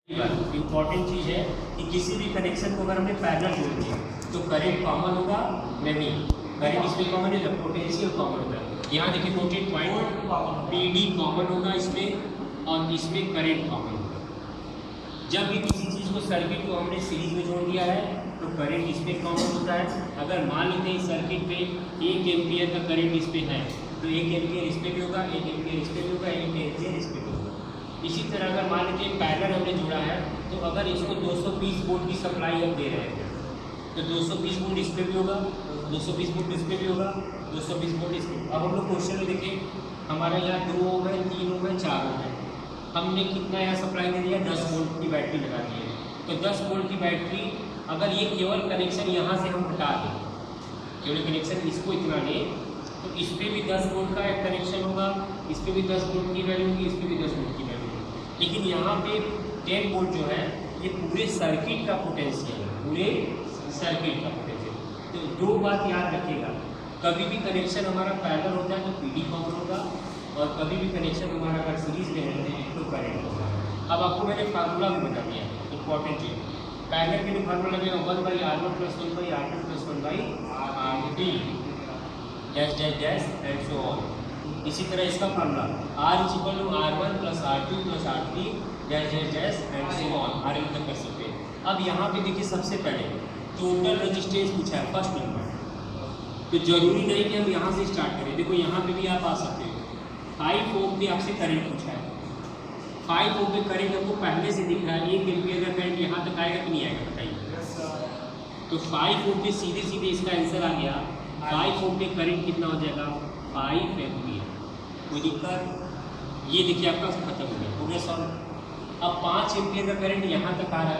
Important चीज़ है कि किसी भी कनेक्शन को अगर हमने पैरेलल जोड़ दिया तो करंट कॉमन होगा, नहीं करंट इसमें कॉमन है, पोटेंशियल कॉमन होगा। यहाँ देखिए नोटेड पॉइंट, पीडी कॉमन होगा इसमें और इसमें करंट कॉमन होगा। जब भी किसी चीज़ को सर्किट को हमने सीरीज में जोड़ दिया है तो करंट इसमें कॉमन होता है। अगर मान लेते हैं सर्किट पे 1 एम्पियर का करंट इस पे है तो 1 एम्पियर इस पे भी होगा, 1 एम्पियर इस पे भी होगा, 1 एम्पियर इस पे भी होगा। इसी तरह अगर मान लीजिए पैरेलल हमने जोड़ा है तो अगर इसको 220 वोल्ट की सप्लाई हम दे रहे हैं तो 220 वोल्ट इस पे भी होगा, 220 वोल्ट इस पे भी होगा, 220 वोल्ट इस पे। अब हम लोग क्वेश्चन में देखें, हमारा यहाँ 2 ओम है, 3 ओम है, 4 ओम है। हमने कितना यहाँ सप्लाई दे दिया, 10 वोल्ट की बैटरी लगा दी है। तो 10 वोल्ट की बैटरी अगर ये केवल कनेक्शन यहाँ से हम हटा दें, केवल कनेक्शन इसको इतना लें तो इस पर भी 10 वोल्ट का एक कनेक्शन होगा, इस पर भी 10 वोल्ट की वैल्यू होगी, इस पर भी 10 वोल्ट की वैल्यू होगी। लेकिन यहाँ पे 10 वोल्ट जो है ये पूरे सर्किट का पोटेंशियल है, पूरे सर्किट का पोटेंशियल। तो दो बात याद रखिएगा, कभी भी कनेक्शन हमारा पैरेलल होता है तो पीडी कॉमन होगा और कभी भी कनेक्शन हमारा अगर सीरीज में रहते हैं तो करंट होगा। अब आपको मैंने फार्मूला भी बता दिया, इंपॉर्टेंट चीज पैरेलल के लिए फार्मूला लगेगा 1/R1 + 1/R2 + 1/R3 dash dash dash and so on. इसी तरह इसका formula R = R1 + R2 + R3 dash dash dash and so on, R L तक कर सकते हैं। अब यहाँ पे देखिए सबसे पहले टोटल रेजिस्टेंस पूछा है फर्स्ट नंबर, तो जरूरी नहीं कि हम यहाँ से स्टार्ट करें। देखो यहाँ पे भी आप आ सकते हो, 5 ओम पे आपसे करंट पूछा है, 5 ओम पे करंट हमको पहले से दिख रहा है, 1 एम्पियर का करंट यहाँ तक आएगा कि नहीं आएगा बताइए। तो 5 ओम पे सीधे सीधे इसका आंसर आ गया, 5 ओम पे करंट कितना हो जाएगा, 5 एम्पियर। कोई दिक्कत? ये देखिए आपका खत्म हो गया सॉल्व। अब 5 एम्पियर का करंट यहाँ तक आ रहा है,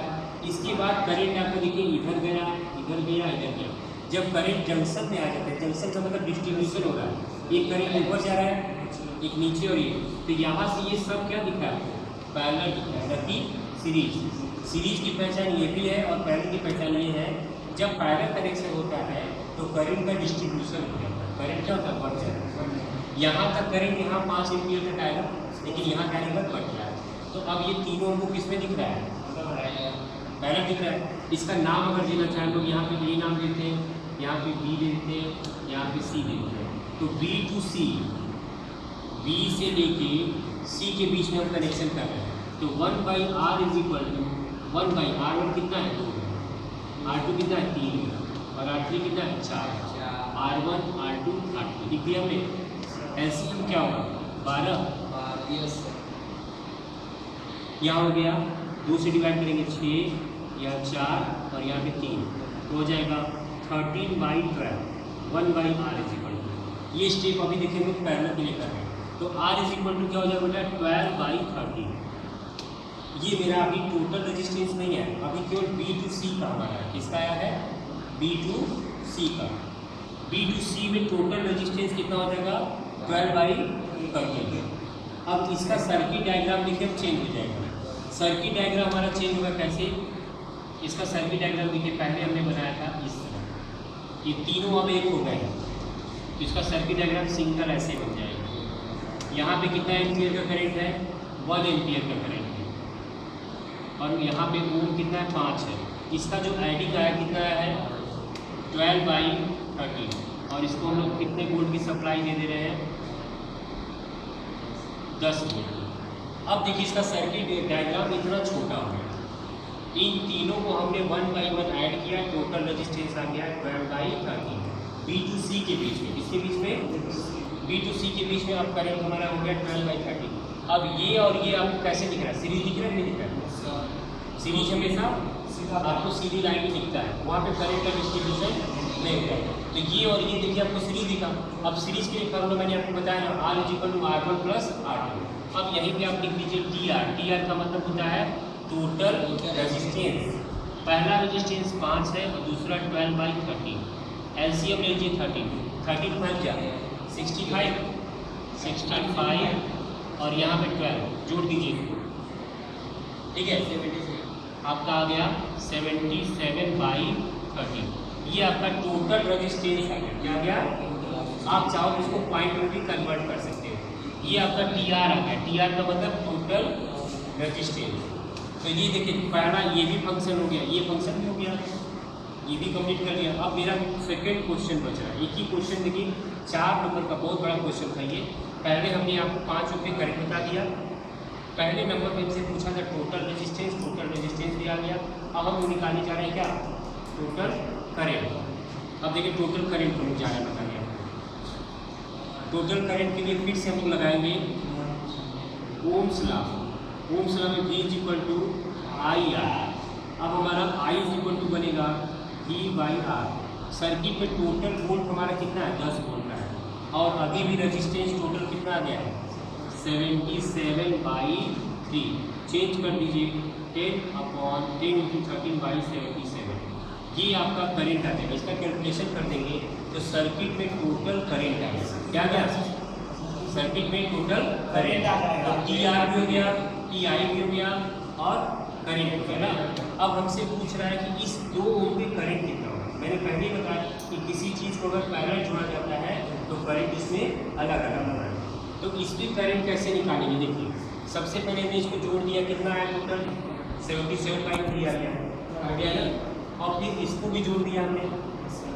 इसके बाद करंट आपको देखिए इधर गया, इधर गया, इधर गया। जब करंट जंक्शन में आ जाता है, जंक्शन का मतलब डिस्ट्रीब्यूशन हो रहा है, एक करंट ऊपर जा रहा है, एक नीचे और ये, तो यहाँ से ये सब क्या दिख रहा है, पैरेलल दिख रहा है, जबकि सीरीज। सीरीज की पहचान ये भी है और पैरेलल की पहचान ये है, जब पैरेलल कनेक्शन होता है तो करंट का डिस्ट्रीब्यूशन हो जाता है, करंट क्या होता है, बढ़ जाता है। यहाँ तक करंट यहाँ 5 एम्पियर तक आएगा, लेकिन यहाँ क्या आएगा, बढ़ जाएगा। तो अब ये तीनों हमको किस में दिख रहा है, पैरेलल दिख रहा है। इसका नाम अगर देना चाहें तो यहाँ पे ए नाम देते हैं, यहाँ पे बी देते हैं, यहाँ पे सी देते हैं। तो B to C, B से लेके C के बीच में हम कनेक्शन कर रहे हैं। तो 1/R = 1/R1 कितना है, 2, R2 कितना है, 3 और R3 कितना है, 4। R1 R2 R3 लिख दिया हमने। एलसीएम क्या होगा, 12। यहाँ हो गया 2 से डिवाइड करेंगे 6, या 4 और यहाँ पे 3, तो हो जाएगा 13/12, 1/R = ये स्टेप अभी देखेंगे पैरेलल के लिए कर रहे हैं। तो R = क्या हो जाएगा बेटा, 12/13। ये मेरा अभी टोटल रेजिस्टेंस नहीं है, अभी केवल B to C का हमारा है। किसका आया है, B to C का। B to C में टोटल रेजिस्टेंस कितना हो जाएगा, 12/13। अब इसका सर्किट डायग्राम देखिए अब चेंज हो जाएगा। सर्किट डायग्राम हमारा चेंज होगा कैसे, इसका सर्किट डायग्राम देखिए पहले हमने बनाया था इस तरह, ये तीनों अब एक हो गए, तो इसका सर्किट डायग्राम सिंगल ऐसे बन जाएगा। यहाँ पे कितना एम्पियर का करंट है, 1 एम्पियर का करंट है, और यहाँ पे ओम कितना है, 5 है। इसका जो एडिंग आया कितना है, 12/13, और इसको हम लोग कितने वोल्ट की सप्लाई दे रहे हैं, 10 वोल्ट। अब देखिए इसका सर्किट डायग्राम इतना छोटा हो गया, इन तीनों को हमने 1 by 1 ऐड किया, टोटल रेजिस्टेंस आ गया 12/13। B to C के बीच में, इसके बीच में B to C के बीच में अब करंट हमारा हो गया 12/13। अब ये और ये आपको कैसे दिख रहा है, सीरीज दिख रहा है, नहीं दिख रहा है, सीरीज हमेशा आपको सीधी लाइन ही दिखता है, वहाँ पे करंट का डिस्ट्रीब्यूशन नहीं होता है। तो ये और ये देखिए आपको सीरीज दिखा। अब सीरीज के लिए फार्मूला मैंने आपको बताया, R = R1 + R2। अब यहीं पे आप लिख लीजिए TR। TR का मतलब होता है टोटल रेजिस्टेंस। पहला रेजिस्टेंस 5 है और दूसरा 12/13। एलसीएम ले लीजिए 13 क्या, 65 और यहाँ पे 12 जोड़ दीजिए, ठीक है, आपका आ गया 77/13। ये आपका टोटल रेजिस्टेंस आ गया, क्या गया, आप चाहो तो इसको पॉइंट में भी कन्वर्ट कर सकते हो। ये आपका TR आ गया, TR का मतलब टोटल रेजिस्टेंस। तो ये देखिए पहला ये भी फंक्शन हो गया, ये फंक्शन भी हो गया, ये भी कंप्लीट कर लिया। अब मेरा सेकंड क्वेश्चन बच रहा है। एक ही क्वेश्चन देखिए 4 नंबर का बहुत बड़ा क्वेश्चन था ये। पहले हमने आपको 5 रुपये करंट बता दिया, पहले नंबर में हमसे पूछा था टोटल रेजिस्टेंस दिया गया। अब हम निकालने जा रहे हैं क्या, टोटल करेंट। अब देखिए टोटल करेंट हम जा रहे हैं बताइए। टोटल करेंट के लिए फिर से हम लोग लगाएंगे ओम्स लॉ। ओम्स लॉ में V is equal to I R. अब हमारा I इज इक्वल टू बनेगा V/R। सर्किट में टोटल वोल्ट हमारा कितना है, 10 वोल्ट का है। और अभी भी रेजिस्टेंस टोटल कितना आ गया है, 77/3। चेंज कर दीजिए 10/10 × 13/77। ये आपका करंट आ जाएगा। इसका कैलकुलेशन कर देंगे तो सर्किट में टोटल करंट आएगा। क्या गया, सर्किट में टोटल करंट तो TR भी हो गया, TI भी हो गया और करंट हो गया ना। अब हमसे पूछ रहा है कि इस 2 ओम में करंट कितना होगा। मैंने पहले ही बताया कि किसी चीज़ को अगर पैरेलल जोड़ा जाता है तो करंट इसमें अलग अलग होगा। तो इसकी करंट कैसे निकालेंगे, देखिए सबसे पहले हमने इसको जोड़ दिया, कितना है टोटल 77/3 आ गया ना। और फिर इसको भी जोड़ दिया हमने,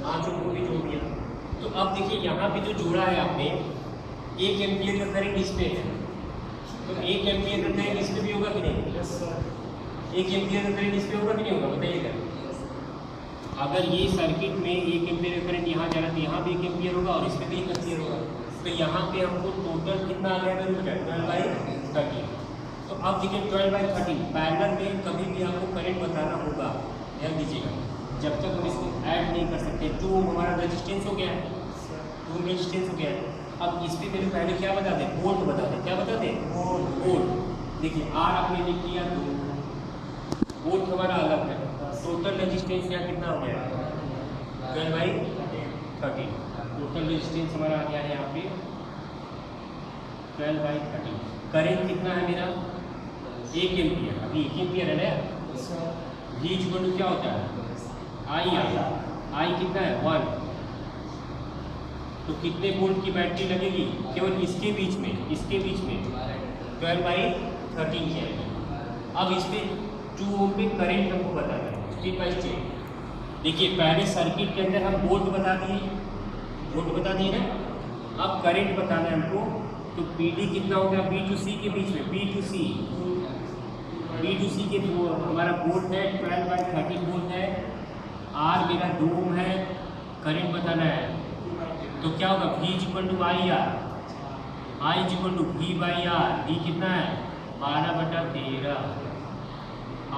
5 को भी जोड़ दिया। तो अब देखिए यहाँ पे जो जोड़ा है आपने, 1 एम्पियर का करंट इस पे है, तो 1 एम्पियर का करंट इस पे भी होगा कि नहीं, 1 एम्पियर का करंट इस पे होगा कि नहीं होगा, बताइएगा। अगर ये सर्किट में 1 एम्पियर का करंट यहाँ जा रहा है तो यहाँ भी 1 एम्पियर होगा और इस पे भी 1 एम्पियर होगा। तो यहाँ पे हमको टोटल कितना आ गया, 12/30। तो अब देखिए 12/30 पैरेलल में कभी भी आपको करंट बताना होगा, ध्यान दीजिएगा। जब तक हम इसको ऐड नहीं कर सकते। 2 ओम हमारा रेजिस्टेंस हो गया है, 2 ओम रेजिस्टेंस हो गया है। अब इस पे पहले क्या बता दें, वोल्ट बता दें। क्या बता दें, वोल्ट। देखिए R आपने लिख लिया, 2 वोल्ट हमारा अलग है। टोटल रेजिस्टेंस यहाँ कितना हो गया, 12/30। टोटल रेजिस्टेंस हमारा आ गया है यहाँ पे 12/30। करंट कितना है मेरा, 1 एम्पियर। अभी 1 एम्पियर है ना। V इक्वल टू क्या होता है, I कितना है, 1। तो कितने वोल्ट की बैटरी लगेगी, केवल इसके बीच में 12/30 की आएगी। अब इस पे 2 ओम पे करंट हमको बताना है, स्टेप बाय स्टेप। देखिए पहले सर्किट के अंदर हम वोल्ट बता दिए ना। अब करंट बताना है हमको, तो PD कितना होगा, B to C के बीच में, B to C के हमारा वोल्ट है 12/30 वोल्ट है। R मेरा 2 ओम है, करंट बताना है। तो क्या होगा, V is equal to I R, I is equal to V/R। V कितना है, 12/13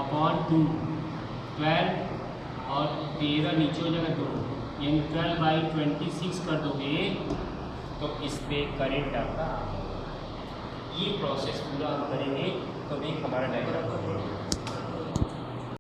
अपॉन 2, 12 और 13 नीचे हो जाएगा 2, यानी 12/26 कर दोगे तो इस पे करंट आपका। ये प्रोसेस पूरा हम करेंगे तो एक हमारा डायग्राम